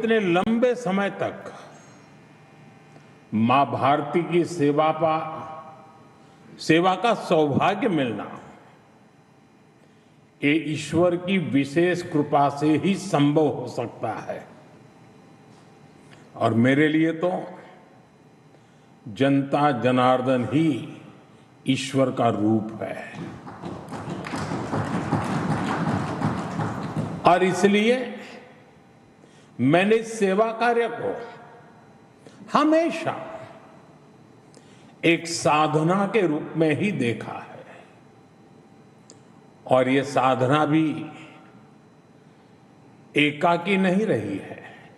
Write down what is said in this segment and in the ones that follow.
इतने लंबे समय तक मां भारती की सेवा का सौभाग्य मिलना, ये ईश्वर की विशेष कृपा से ही संभव हो सकता है। और मेरे लिए तो जनता जनार्दन ही ईश्वर का रूप है। और इसलिए मैंने इस सेवा कार्य को हमेशा एक साधना के रूप में ही देखा है। और ये साधना भी एकाकी नहीं रही है,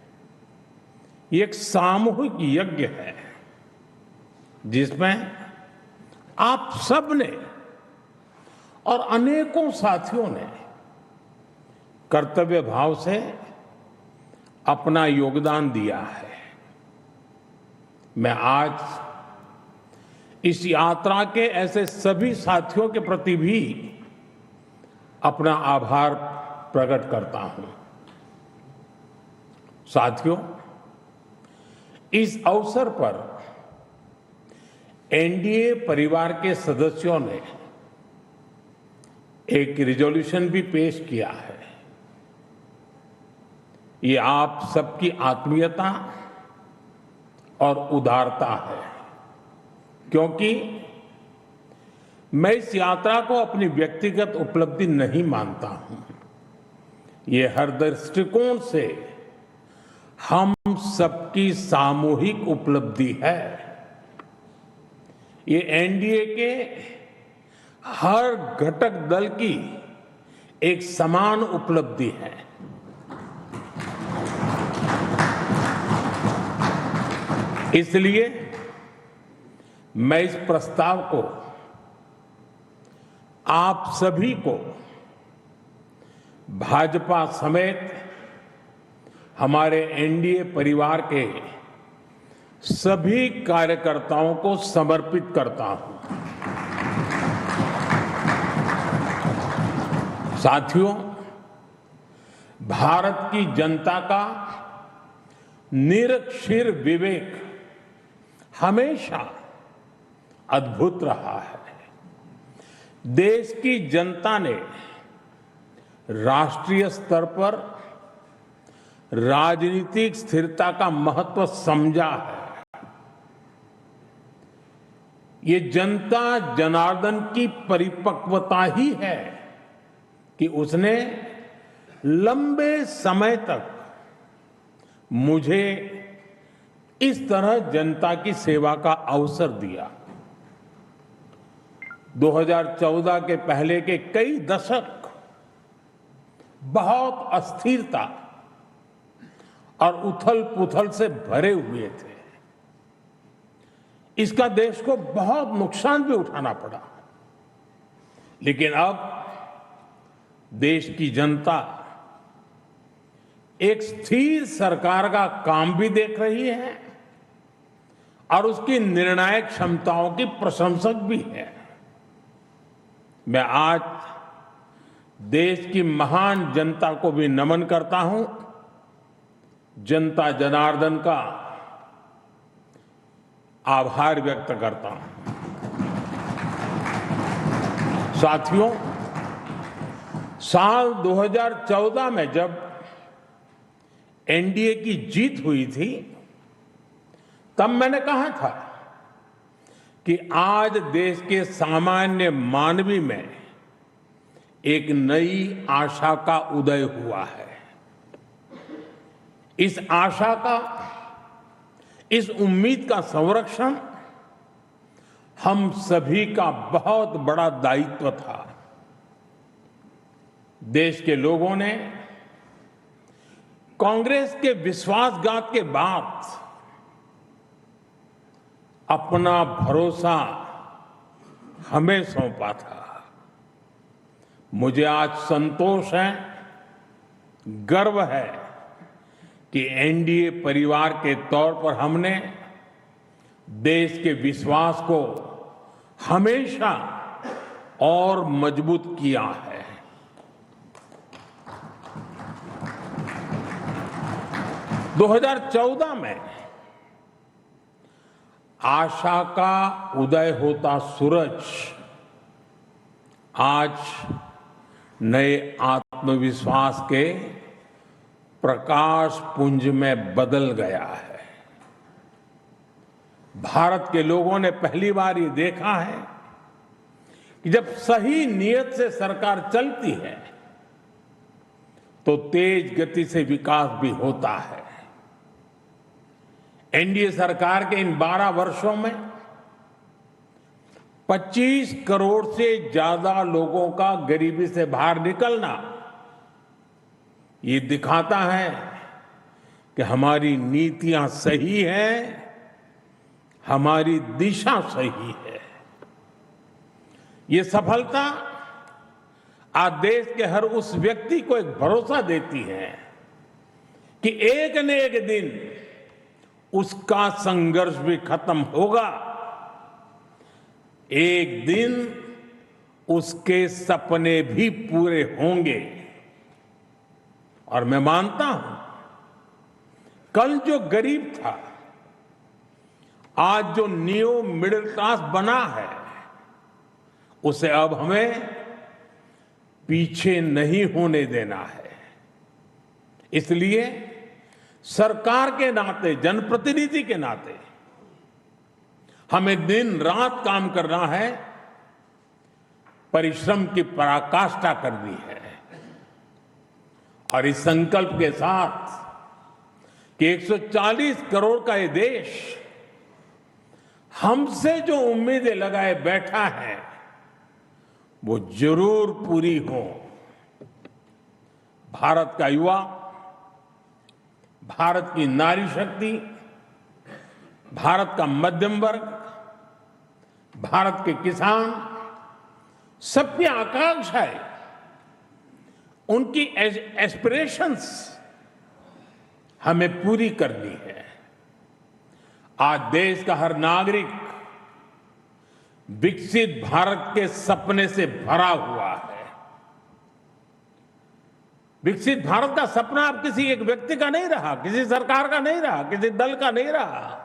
ये एक सामूहिक यज्ञ है जिसमें आप सबने और अनेकों साथियों ने कर्तव्य भाव से अपना योगदान दिया है। मैं आज इस यात्रा के ऐसे सभी साथियों के प्रति भी अपना आभार प्रकट करता हूं। साथियों, इस अवसर पर एनडीए परिवार के सदस्यों ने एक रिजोल्यूशन भी पेश किया है। ये आप सबकी आत्मीयता और उदारता है, क्योंकि मैं इस यात्रा को अपनी व्यक्तिगत उपलब्धि नहीं मानता हूं। ये हर दृष्टिकोण से हम सबकी सामूहिक उपलब्धि है। ये एनडीए के हर घटक दल की एक समान उपलब्धि है। इसलिए मैं इस प्रस्ताव को आप सभी को भाजपा समेत हमारे एनडीए परिवार के सभी कार्यकर्ताओं को समर्पित करता हूं। साथियों, भारत की जनता का निरक्षीर विवेक हमेशा अद्भुत रहा है। देश की जनता ने राष्ट्रीय स्तर पर राजनीतिक स्थिरता का महत्व समझा है। ये जनता जनार्दन की परिपक्वता ही है कि उसने लंबे समय तक मुझे इस तरह जनता की सेवा का अवसर दिया। 2014 के पहले के कई दशक बहुत अस्थिरता और उथल-पुथल से भरे हुए थे। इसका देश को बहुत नुकसान भी उठाना पड़ा। लेकिन अब देश की जनता एक स्थिर सरकार का काम भी देख रही है और उसकी निर्णायक क्षमताओं की प्रशंसक भी है। मैं आज देश की महान जनता को भी नमन करता हूं। जनता जनार्दन का आभार व्यक्त करता हूं। साथियों, साल 2014 में जब एनडीए की जीत हुई थी, तब मैंने कहा था कि आज देश के सामान्य मानवी में एक नई आशा का उदय हुआ है। इस आशा का, इस उम्मीद का संरक्षण हम सभी का बहुत बड़ा दायित्व था। देश के लोगों ने कांग्रेस के विश्वासघात के बाद अपना भरोसा हमें सौंपा था। मुझे आज संतोष है, गर्व है कि एनडीए परिवार के तौर पर हमने देश के विश्वास को हमेशा और मजबूत किया है। 2014 में आशा का उदय होता सूरज आज नए आत्मविश्वास के प्रकाश पुंज में बदल गया है। भारत के लोगों ने पहली बार ये देखा है कि जब सही नीयत से सरकार चलती है तो तेज गति से विकास भी होता है। एनडीए सरकार के इन 12 वर्षों में 25 करोड़ से ज्यादा लोगों का गरीबी से बाहर निकलना ये दिखाता है कि हमारी नीतियां सही हैं, हमारी दिशा सही है। ये सफलता आज देश के हर उस व्यक्ति को एक भरोसा देती है कि एक न एक दिन उसका संघर्ष भी खत्म होगा, एक दिन उसके सपने भी पूरे होंगे। और मैं मानता हूं कल जो गरीब था आज जो न्यू मिडिल क्लास बना है उसे अब हमें पीछे नहीं होने देना है। इसलिए सरकार के नाते, जनप्रतिनिधि के नाते हमें दिन रात काम करना है, परिश्रम की पराकाष्ठा करनी है। और इस संकल्प के साथ कि 140 करोड़ का ये देश हमसे जो उम्मीदें लगाए बैठा है वो जरूर पूरी हो। भारत का युवा, भारत की नारी शक्ति, भारत का मध्यम वर्ग, भारत के किसान, सबकी आकांक्षाएं, उनकी एस्पिरेशंस हमें पूरी करनी है। आज देश का हर नागरिक विकसित भारत के सपने से भरा हुआ है। विकसित भारत का सपना अब किसी एक व्यक्ति का नहीं रहा, किसी सरकार का नहीं रहा, किसी दल का नहीं रहा।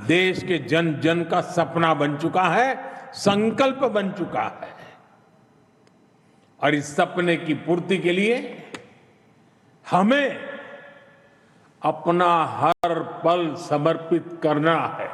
देश के जन जन का सपना बन चुका है, संकल्प बन चुका है। और इस सपने की पूर्ति के लिए हमें अपना हर पल समर्पित करना है।